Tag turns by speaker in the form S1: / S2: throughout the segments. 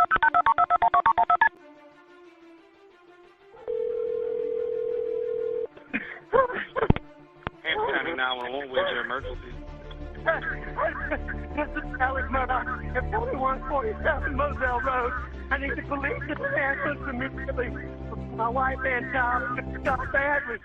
S1: Hampton County 911, where's your emergency?
S2: This is Alex Murdaugh at 4147 Moselle Road. I need the police to answer immediately. My wife and child got badly.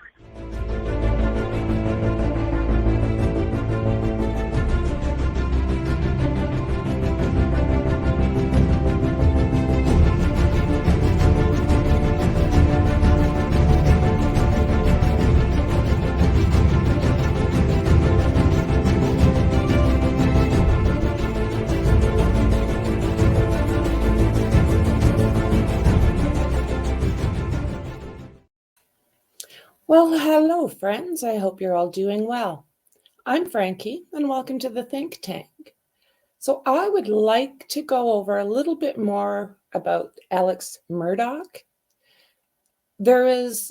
S3: Well, hello, friends. I hope you're all doing well. I'm Franky, and welcome to the Think Tank. So I would like to go over a little bit more about Alex Murdaugh. There is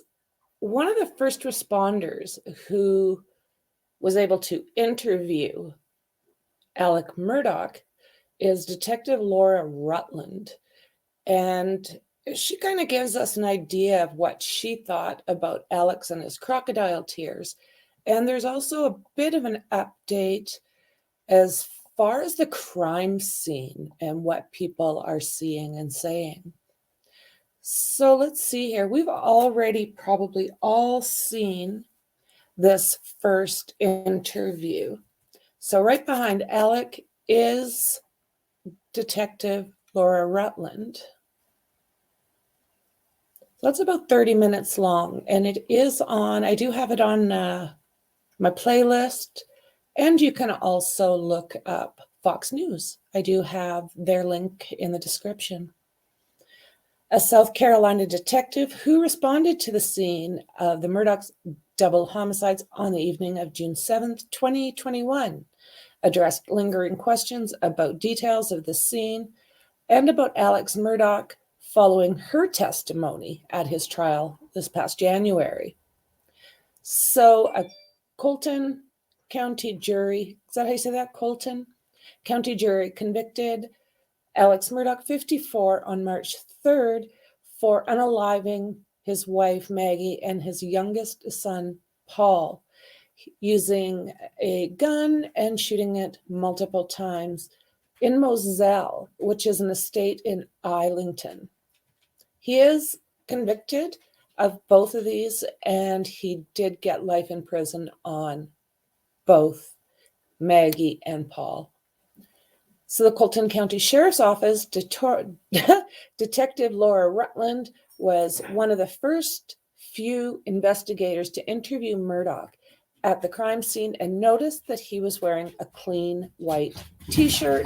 S3: one of the first responders who was able to interview Alex Murdaugh is Detective Laura Rutland. And she kind of gives us an idea of what she thought about Alex and his crocodile tears. And there's also a bit of an update as far as the crime scene and what people are seeing and saying. So let's see here. We've already probably all seen this first interview. So right behind Alex is Detective Laura Rutland. That's about 30 minutes long, and it is on, I do have it on my playlist, and you can also look up Fox News. I do have their link in the description. A South Carolina detective who responded to the scene of the Murdaugh'S double homicides on the evening of June 7th, 2021, addressed lingering questions about details of the scene and about Alex Murdaugh following her testimony at his trial this past January. So a Colton County jury, is that how you say that, Colton? County jury convicted Alex Murdaugh, 54, on March 3rd for unaliving his wife, Maggie, and his youngest son, Paul, using a gun and shooting it multiple times in Moselle, which is an estate in Islington. He is convicted of both of these, and he did get life in prison on both Maggie and Paul. So the Colton County Sheriff's Office, Detective Laura Rutland was one of the first few investigators to interview Murdaugh at the crime scene and noticed that he was wearing a clean white t-shirt,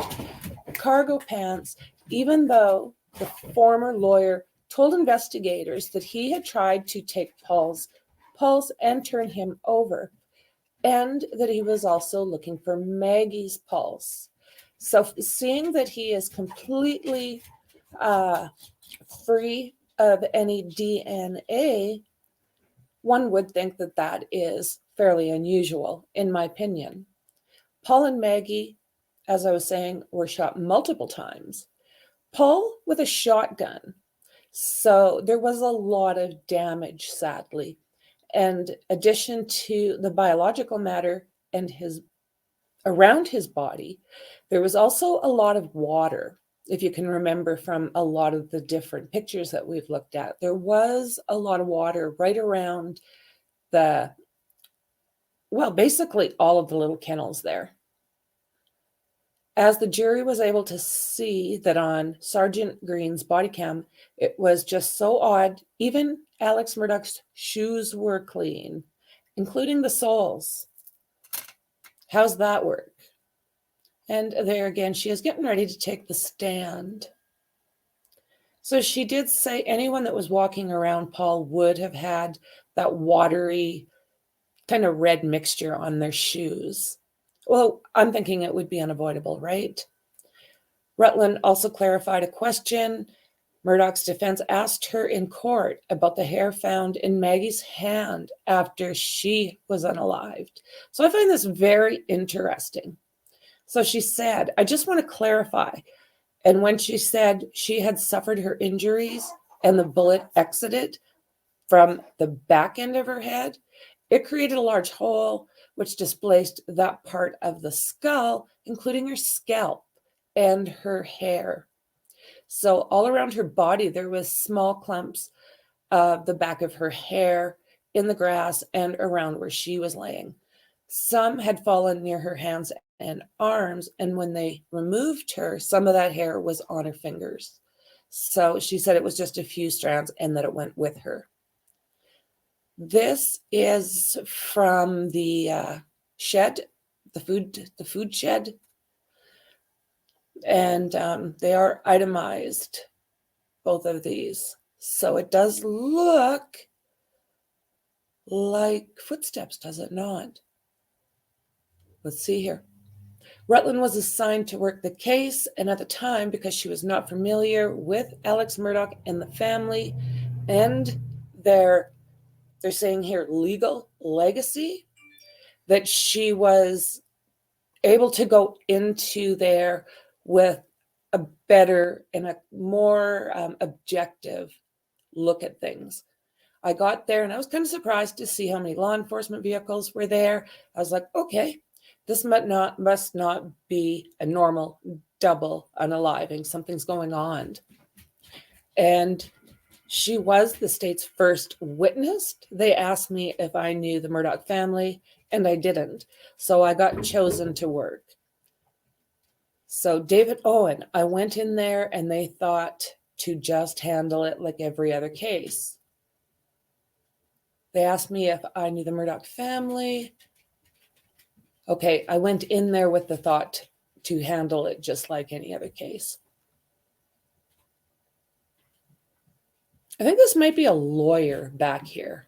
S3: cargo pants, even though the former lawyer told investigators that he had tried to take Paul's pulse and turn him over, and that he was also looking for Maggie's pulse. So seeing that he is completely free of any DNA, one would think that that is fairly unusual, in my opinion. Paul and Maggie, as I was saying, were shot multiple times. Paul with a shotgun. So there was a lot of damage, sadly. And addition to the biological matter and around his body, there was also a lot of water. If you can remember from a lot of the different pictures that we've looked at, there was a lot of water right around basically all of the little kennels there. As the jury was able to see that on Sergeant Green's body cam, it was just so odd. Even Alex Murdaugh's shoes were clean, including the soles. How's that work? And there again, she is getting ready to take the stand. So she did say anyone that was walking around Paul would have had that watery kind of red mixture on their shoes. Well, I'm thinking it would be unavoidable, right? Rutland also clarified a question. Murdaugh's defense asked her in court about the hair found in Maggie's hand after she was unalived. So I find this very interesting. So she said, I just want to clarify, And when she said she had suffered her injuries and the bullet exited from the back end of her head, it created a large hole which displaced that part of the skull, including her scalp and her hair. So all around her body, there was small clumps of the back of her hair in the grass and around where she was laying. Some had fallen near her hands and arms, and when they removed her, some of that hair was on her fingers. So she said it was just a few strands and that it went with her. This is from the shed, the food shed, and they are itemized, both of these. So it does look like footsteps, does it not? Let's see here. Rutland was assigned to work the case, and at the time, because she was not familiar with Alex Murdaugh and the family and they're saying here legal legacy, that she was able to go into there with a better and a more objective look at things. I got there and I was kind of surprised to see how many law enforcement vehicles were there. I was like, okay, this must not be a normal double unaliving. Something's going on. And she was the state's first witness. They asked me if I knew the Murdaugh family, and I didn't. So I got chosen to work. So David Owen, I went in there and they thought to just handle it like every other case. They asked me if I knew the Murdaugh family. Okay, I went in there with the thought to handle it just like any other case. I think this might be a lawyer back here.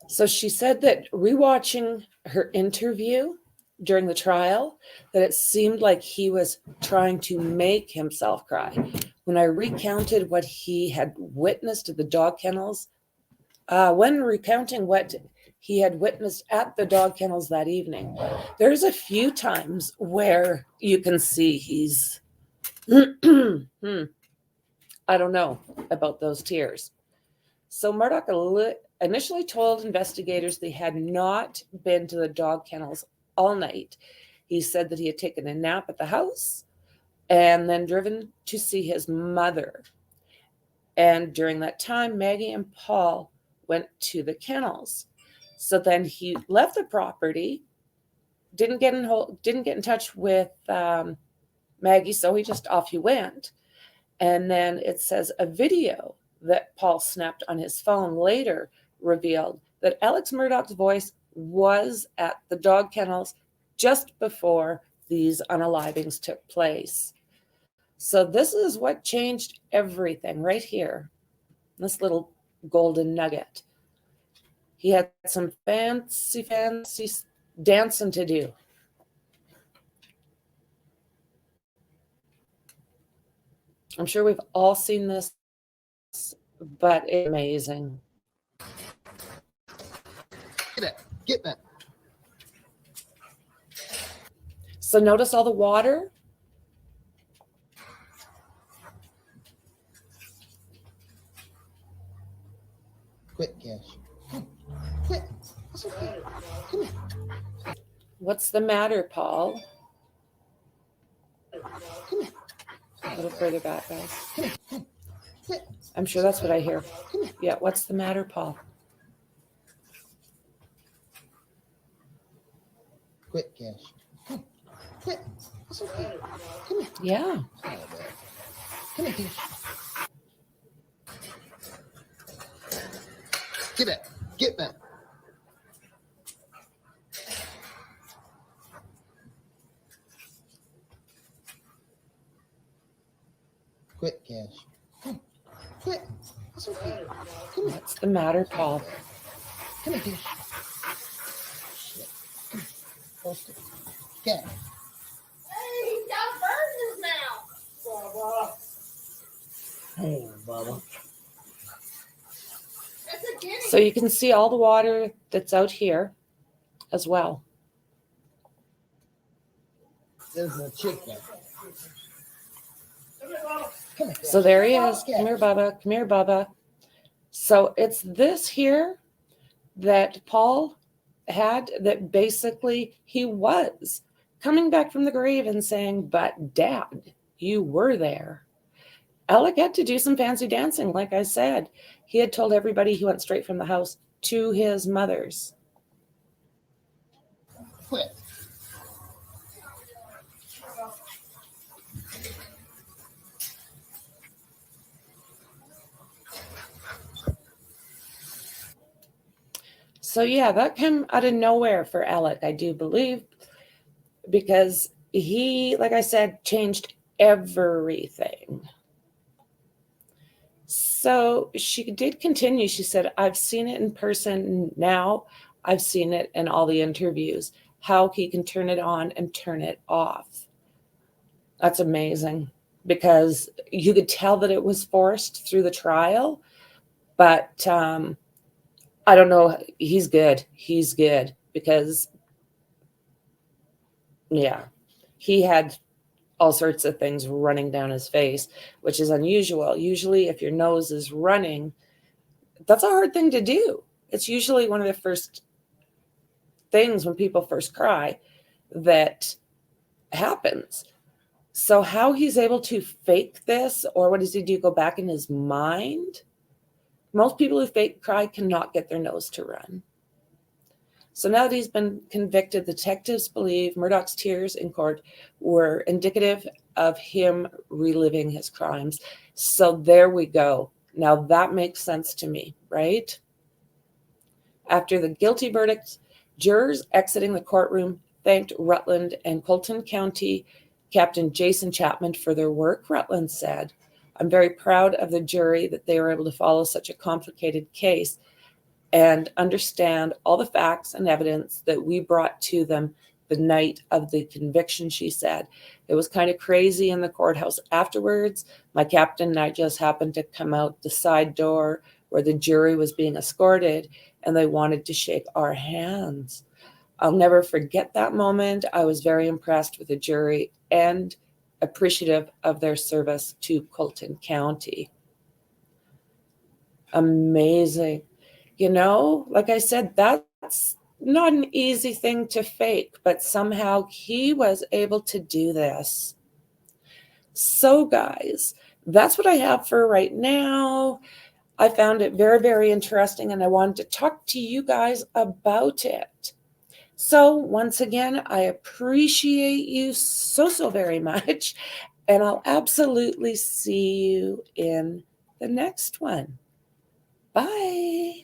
S3: So she said that rewatching her interview during the trial, that it seemed like he was trying to make himself cry. When I recounted what he had witnessed at the dog kennels, when recounting what he had witnessed at the dog kennels that evening, there's a few times where you can see he's, I don't know about those tears. So Murdaugh initially told investigators they had not been to the dog kennels all night. He said that he had taken a nap at the house and then driven to see his mother. And during that time, Maggie and Paul went to the kennels. So then he left the property, didn't get in touch with Maggie, so off he went. And then it says a video that Paul snapped on his phone later revealed that Alex Murdaugh's voice was at the dog kennels just before these unalivings took place. So this is what changed everything right here. This little golden nugget. He had some fancy dancing to do. I'm sure we've all seen this, but it's amazing.
S4: Get that.
S3: So notice all the water.
S4: Quit, Cash. Quit. That's okay. Come here.
S3: What's the matter, Paul?
S4: Come here.
S3: A little further back, guys.
S4: Come here. Quit.
S3: I'm sure that's what I hear.
S4: Come here.
S3: Yeah, what's the matter, Paul?
S4: Quit, Cash. Quit. That's okay. Come here.
S3: Yeah.
S4: Come here, Cash. Get back. Get back. Quit, Cash. Quit. That's okay. Come here.
S3: What's the matter, Paul?
S4: Come here, Cash. Shit. Come here. Post it. Get it.
S5: Hey, he's got a bird in his mouth.
S4: Hey, Bubba.
S5: That's a guinea.
S3: So you can see all the water that's out here as well.
S4: is a chicken. Come here.
S3: So there he is. Come here, Bubba. Come here, Bubba. So it's this here that Paul had, that basically he was coming back from the grave and saying, but Dad, you were there. Alec had to do some fancy dancing. Like I said, he had told everybody he went straight from the house to his mother's.
S4: Quit.
S3: So yeah, that came out of nowhere for Alec, I do believe, because he, like I said, changed everything. So she did continue. She said, I've seen it in person now. I've seen it in all the interviews, how he can turn it on and turn it off. That's amazing, because you could tell that it was forced through the trial, but I don't know. He's good. He's good because, yeah, he had all sorts of things running down his face, which is unusual. Usually if your nose is running, that's a hard thing to do. It's usually one of the first things when people first cry that happens. So how he's able to fake this, or what does he do, go back in his mind? Most people who fake cry cannot get their nose to run. So now that he's been convicted, the detectives believe Murdaugh's tears in court were indicative of him reliving his crimes. So there we go. Now that makes sense to me, right? After the guilty verdict, jurors exiting the courtroom thanked Rutland and Colton County Captain Jason Chapman for their work. Rutland said, I'm very proud of the jury that they were able to follow such a complicated case and understand all the facts and evidence that we brought to them the night of the conviction, she said. It was kind of crazy in the courthouse afterwards. My captain and I just happened to come out the side door where the jury was being escorted, and they wanted to shake our hands. I'll never forget that moment. I was very impressed with the jury and appreciative of their service to Colton County. Amazing. You know, like I said, that's not an easy thing to fake, but somehow he was able to do this. So guys, that's what I have for right now. I found it very, very interesting, and I wanted to talk to you guys about it. So once again, I appreciate you so very much, and I'll absolutely see you in the next one. Bye.